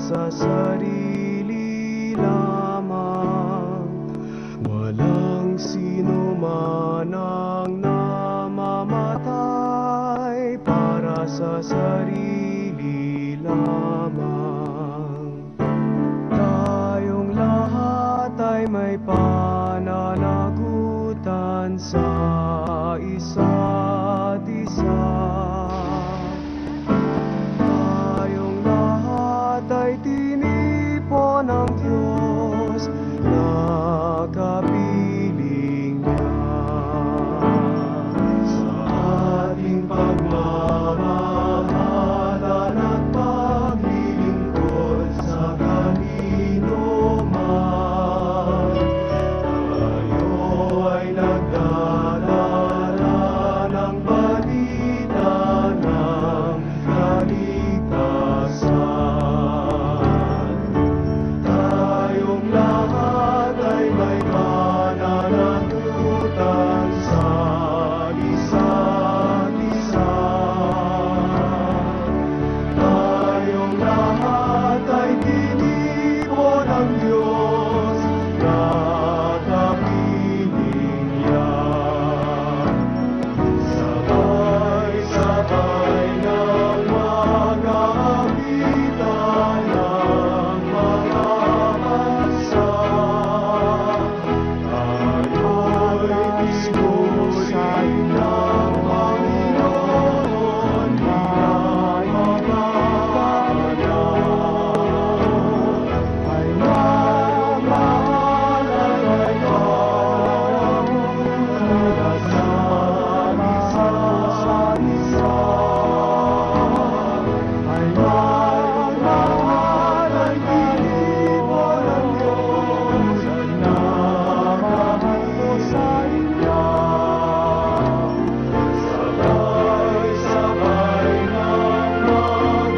sa sarili lamang. Walang sino man ang namamatay para sa sarili lamang. Tayong lahat ay may pananagutan sa isa't isa. Tayong lahat ay tinipon ng Diyos na kapiling niya. Sa ating pagmamahalan at paglilingkod sa kanino man, tayo ay nagdadala ng balita ng kaligtasan. Tayong lahat ay may pananagutan sa isa't isa. Tayong lahat ay tinipon ng Diyos na kapiling niya. Sabay-sabay ng mag-aapitan ng mga bansa, tayo'y tinusay ng Panginoon bilang mga anak. Ay magmahal at ay magkasama sa isa't isa. Ay magmahal ay tinipon ng Diyos na mahal sa Kanya. Sabay-sabay ng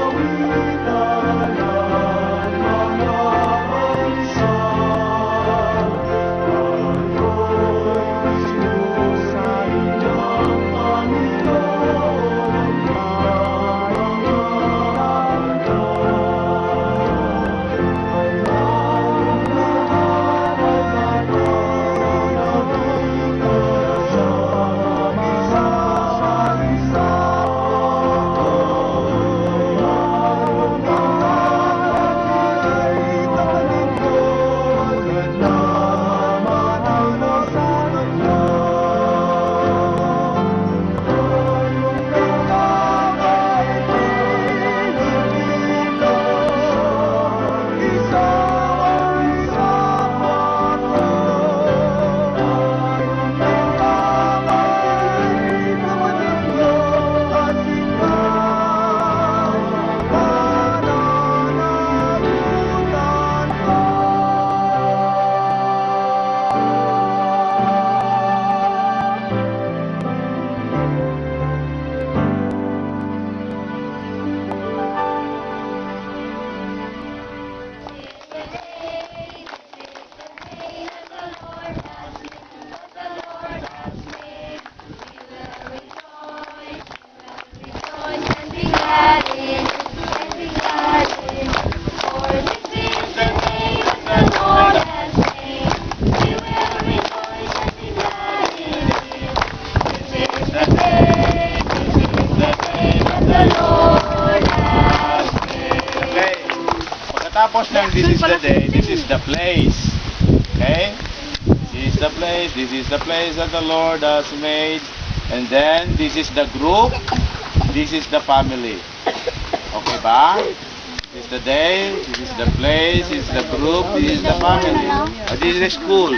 mag-aawitan ng mga bansa, tayo'y sinusay ng Panginoon bilang mga anak. Ay magmahal at ay magkasama sa isa't isa. Tayong lahat ay talikod na manalo sa Kanya. Tayong lahat ay pinipito, isa-isa pato. Tayong lahat ay tumanalo at ikaw pananagutan pa. Okay. Pagkatapos ng this is the day, this is the place. Okay? This is the place, this is the place that the Lord has made. And then, this is the group, this is the family. Okay ba? This is the day, this is the place, this is the group, this is the family. This is the school.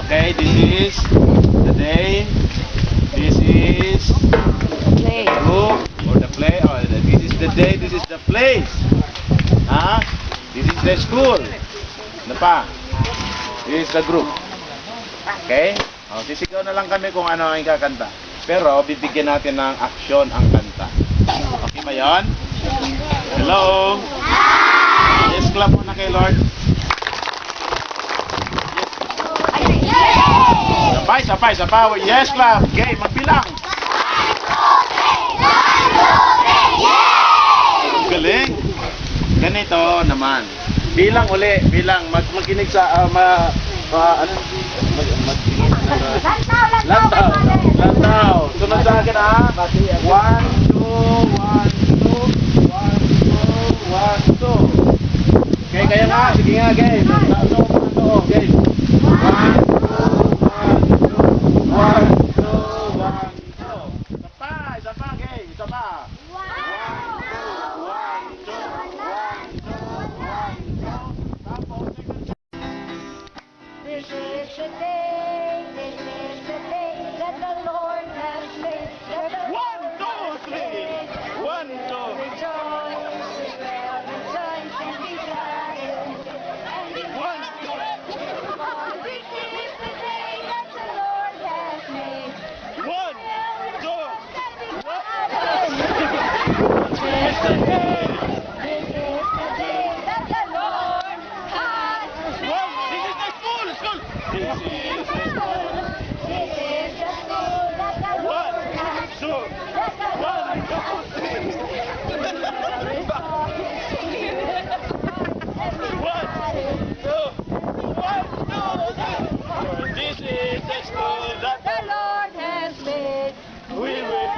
Okay? This is the day, this is the group, or the play, or this is the day, this is the place. Ha? This is the school. Ano pa? This is the group. Okay? O, sisigaw na lang kami kung ano ang ikakanta. Pero, bibigyan natin ng aksyon ang kanta. Okay ba yun? Hello? Yes, clap muna kay Lord. Sabay, sabay. Yes, clap. Okay, magbilang. Galing. ganito naman. Bilang uli, bilang magkinig sa ano magtingin lantaw. Lantaw. Sunod sa akin ha. 1 2 1 2 1 2 1 2. Okay, kaya nga, sige nga, guys. Okay. 1 2 1 2 1 2. Isa pa, guys. Isa pa. 1 2 1 2 1 2. Tapos, This is the day that the Lord has made. Let the 1 2 3 1 2. rejoice, well, rejoice and be glad in it. And be One. For this is the day that the Lord has made. 1 2 This is the day that the Lord has made. This is the school. This is the school. This is the day that the Lord has 1 2 that the Lord 1 2 1 2. This is the school that the Lord has made. we will.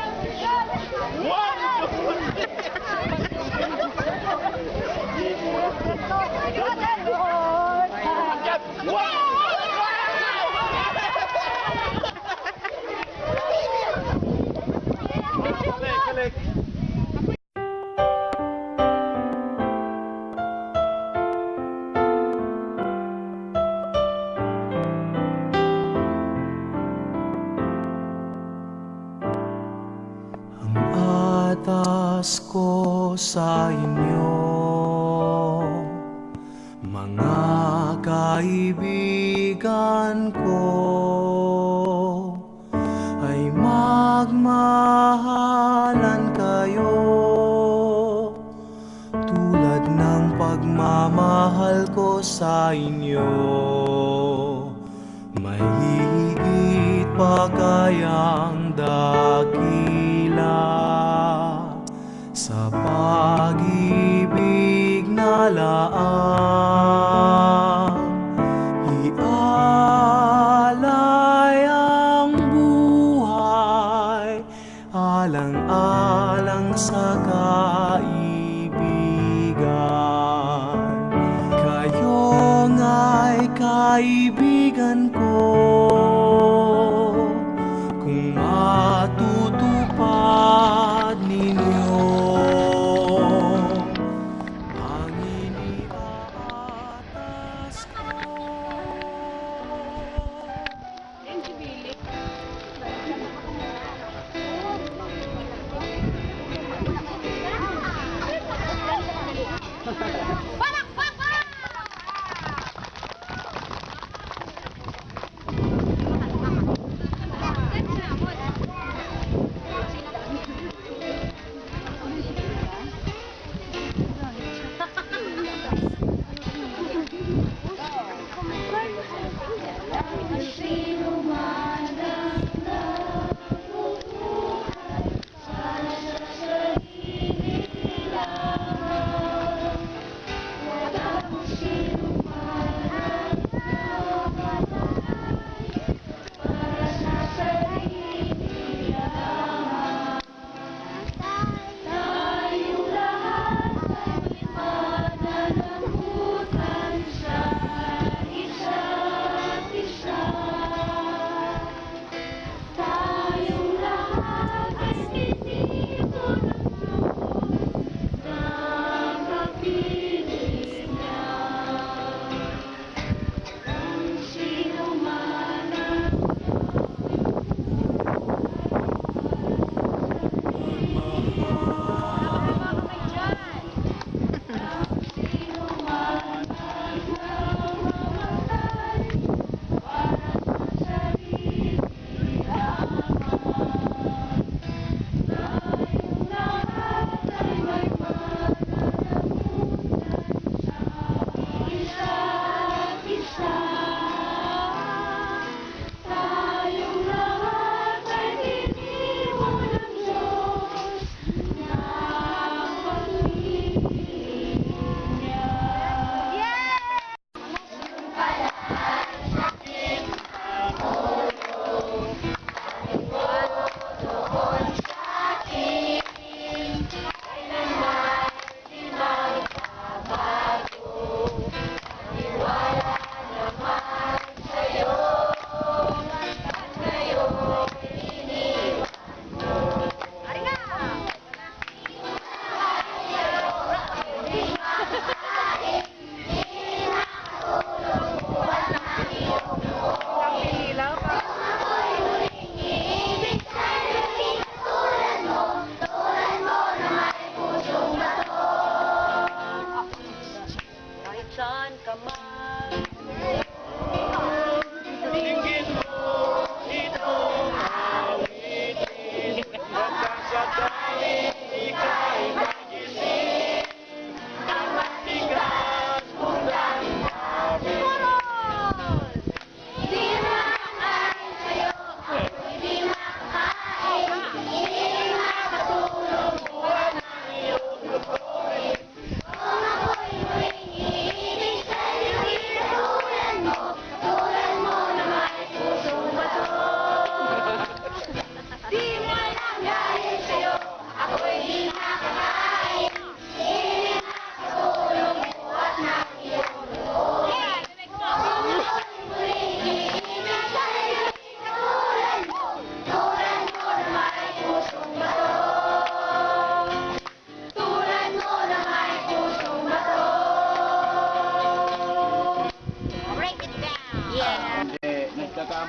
Ang atas ko sa inyo, mga kaibigan ko, ay magmahalan kayo tulad ng pagmamahal ko sa inyo. May higit pa kayang dakila sa pag-ibig na laang ialay ang buhay alang-alang sa kaibigan. Kayo nga'y kaibigan ko kung matutupad ninyo ang iniaatas ko. Palakpakan!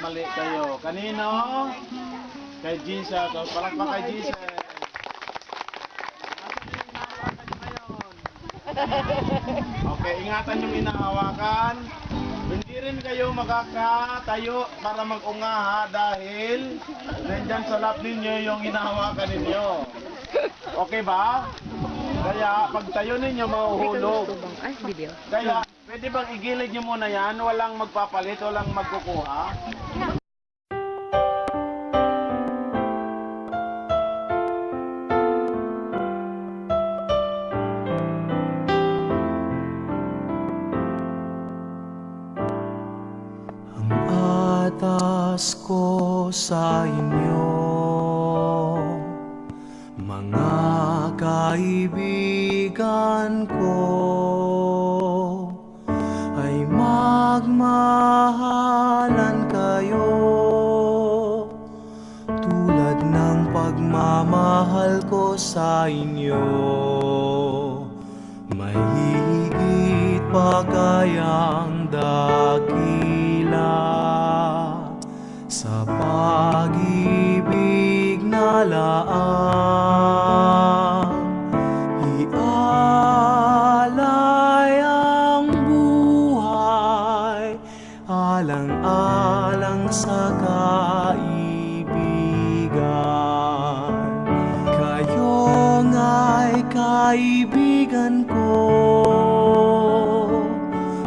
nagkamali kayo. Kanino? Kay Jesus. So, palakpak kay Jesus. Okay, ingatan yung inahawakan. Hindi rin kayo makakatayo para mag-unga ha, dahil nandyan sa lap ninyo yung inahawakan ninyo. Okay ba? Kaya pagtayo ninyo mahuhulog. Kaya pwede bang igilid nyo muna yan? Walang magpapalit, walang magkukuha. Ang atas ko sa inyo, mga kaibigan ko, ay magmahalan kayo tulad ng pagmamahal ko sa inyo. May higit pa kayang dakila sa pag-ibig na laang ialay ang buhay alang-alang sa kaibigan. Kayo nga'y kaibigan ko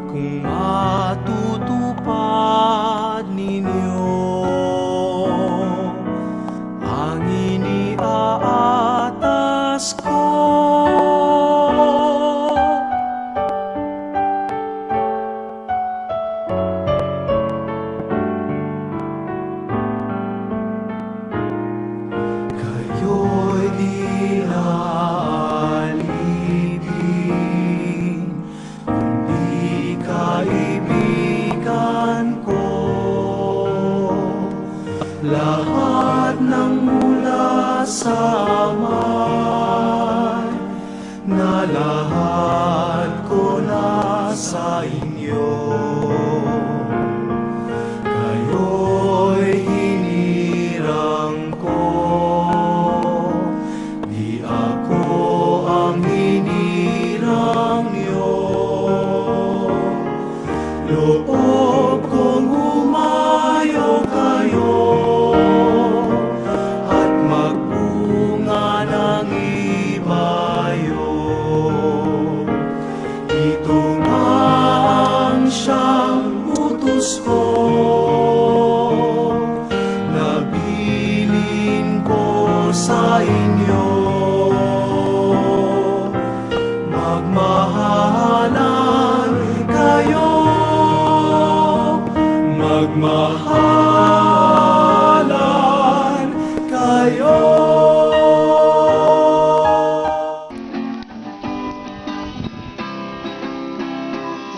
kung matutupad ninyo ang iniaatas ko. Kayo'y di aalipin, kundi kaibigan ko. Lahat ng mula sa amay, na lahat ko na sa inyo. Kayo'y hinirang ko, di ako ang hinirang niyo. Loob kong humayo kayo at magbunga ng ibayo. Ito nga ang siyang utos ko, nabilin ko sa inyo. Magmahalan kayo, magmahalan kayo.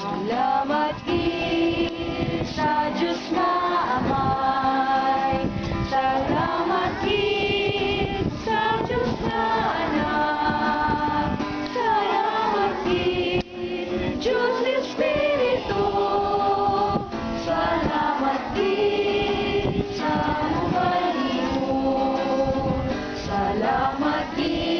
Salamat din sa Diyos na Amay. Salamat din sa Diyos na Anak. Salamat din Diyos Espiritu. Salamat din sa mubalik mo. Salamat din